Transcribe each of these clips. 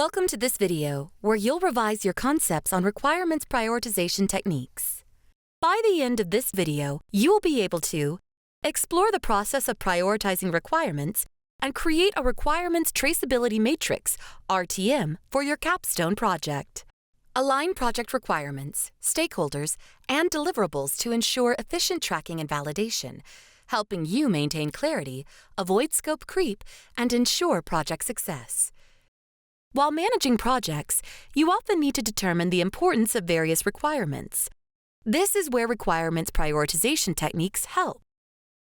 Welcome to this video, where you'll revise your concepts on requirements prioritization techniques. By the end of this video, you will be able to explore the process of prioritizing requirements and create a requirements traceability matrix, RTM, for your capstone project. Align project requirements, stakeholders, and deliverables to ensure efficient tracking and validation, helping you maintain clarity, avoid scope creep, and ensure project success. While managing projects, you often need to determine the importance of various requirements. This is where requirements prioritization techniques help.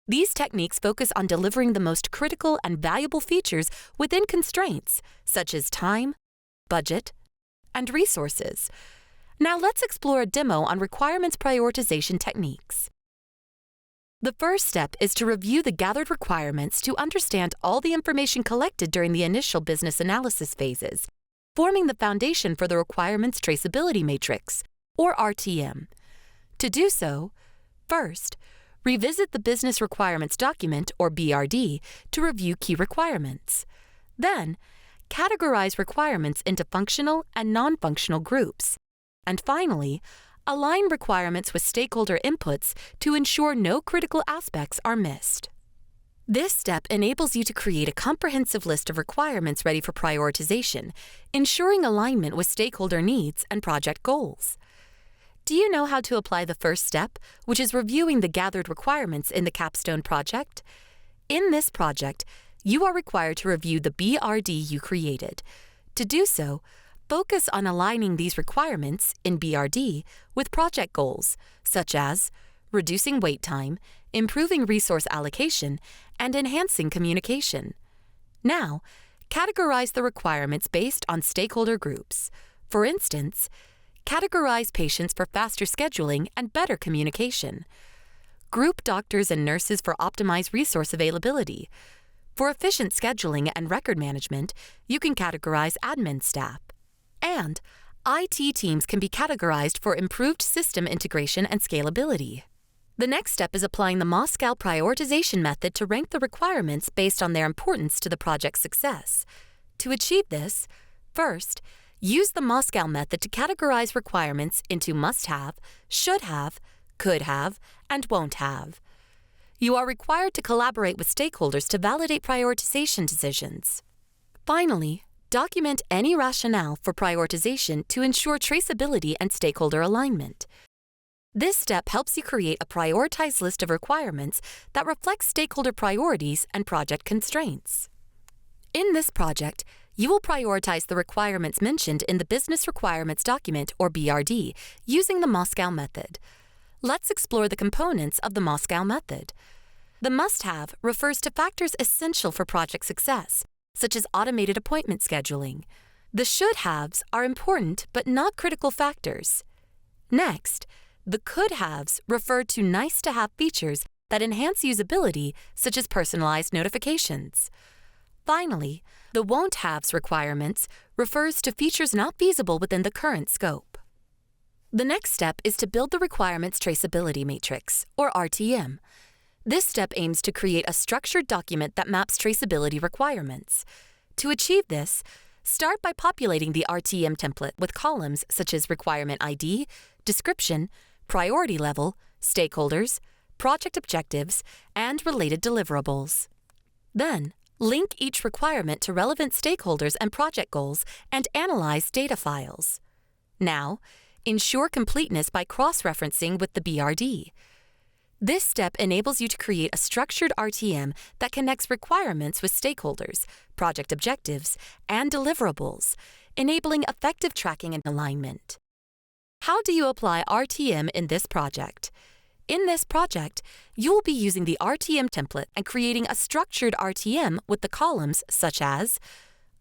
These techniques focus on delivering the most critical and valuable features within constraints, such as time, budget, and resources. Now let's explore a demo on requirements prioritization techniques. The first step is to review the gathered requirements to understand all the information collected during the initial business analysis phases, forming the foundation for the requirements traceability matrix, or RTM. To do so, first, revisit the business requirements document, or BRD, to review key requirements. Then, categorize requirements into functional and non-functional groups. And finally, align requirements with stakeholder inputs to ensure no critical aspects are missed. This step enables you to create a comprehensive list of requirements ready for prioritization, ensuring alignment with stakeholder needs and project goals. Do you know how to apply the first step, which is reviewing the gathered requirements in the capstone project? In this project, you are required to review the BRD you created. To do so, focus on aligning these requirements in BRD with project goals, such as reducing wait time, improving resource allocation, and enhancing communication. Now, categorize the requirements based on stakeholder groups. For instance, categorize patients for faster scheduling and better communication. Group doctors and nurses for optimized resource availability. For efficient scheduling and record management, you can categorize admin staff. And IT teams can be categorized for improved system integration and scalability. The next step is applying the Moscow prioritization method to rank the requirements based on their importance to the project's success. To achieve this, first, use the Moscow method to categorize requirements into must-have, should-have, could-have, and won't-have. You are required to collaborate with stakeholders to validate prioritization decisions. Finally, document any rationale for prioritization to ensure traceability and stakeholder alignment. This step helps you create a prioritized list of requirements that reflects stakeholder priorities and project constraints. In this project, you will prioritize the requirements mentioned in the Business Requirements Document, or BRD, using the Moscow method. Let's explore the components of the Moscow method. The must-have refers to factors essential for project success, such as automated appointment scheduling. The should-haves are important but not critical factors. Next, the could-haves refer to nice-to-have features that enhance usability, such as personalized notifications. Finally, the won't-haves requirements refers to features not feasible within the current scope. The next step is to build the requirements traceability matrix, or RTM. This step aims to create a structured document that maps traceability requirements. To achieve this, start by populating the RTM template with columns such as requirement ID, description, priority level, stakeholders, project objectives, and related deliverables. Then, link each requirement to relevant stakeholders and project goals and analyze data files. Now, ensure completeness by cross-referencing with the BRD. This step enables you to create a structured RTM that connects requirements with stakeholders, project objectives, and deliverables, enabling effective tracking and alignment. How do you apply RTM in this project? In this project, you will be using the RTM template and creating a structured RTM with the columns such as,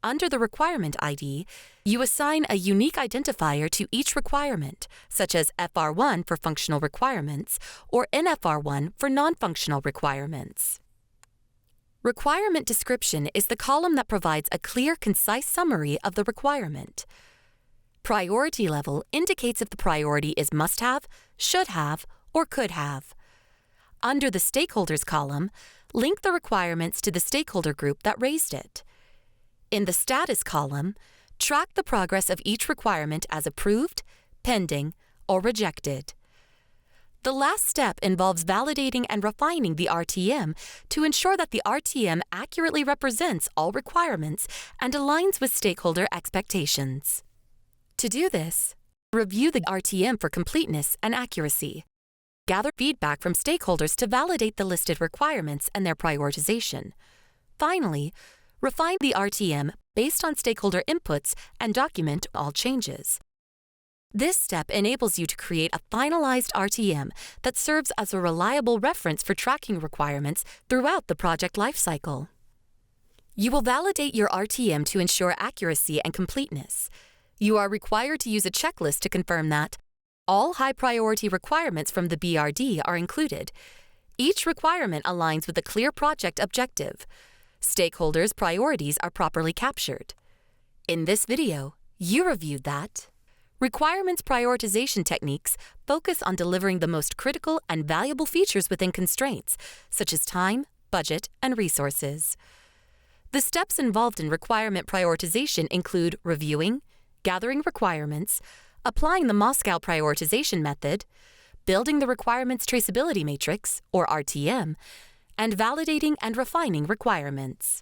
under the requirement ID, you assign a unique identifier to each requirement, such as FR1 for functional requirements or NFR1 for non-functional requirements. Requirement description is the column that provides a clear, concise summary of the requirement. Priority level indicates if the priority is must-have, should-have, or could-have. Under the stakeholders column, link the requirements to the stakeholder group that raised it. In the status column, Track the progress of each requirement as approved, pending, or rejected. The last step involves validating and refining the RTM to ensure that the RTM accurately represents all requirements and aligns with stakeholder expectations. To do this, review the RTM for completeness and accuracy. Gather feedback from stakeholders to validate the listed requirements and their prioritization. Finally, refine the RTM based on stakeholder inputs and document all changes. This step enables you to create a finalized RTM that serves as a reliable reference for tracking requirements throughout the project lifecycle. You will validate your RTM to ensure accuracy and completeness. You are required to use a checklist to confirm that all high-priority requirements from the BRD are included. Each requirement aligns with a clear project objective. Stakeholders' priorities are properly captured. In this video, you reviewed that requirements prioritization techniques focus on delivering the most critical and valuable features within constraints, such as time, budget, and resources. The steps involved in requirement prioritization include reviewing, gathering requirements, applying the Moscow prioritization method, building the requirements traceability matrix, or RTM, and validating and refining requirements.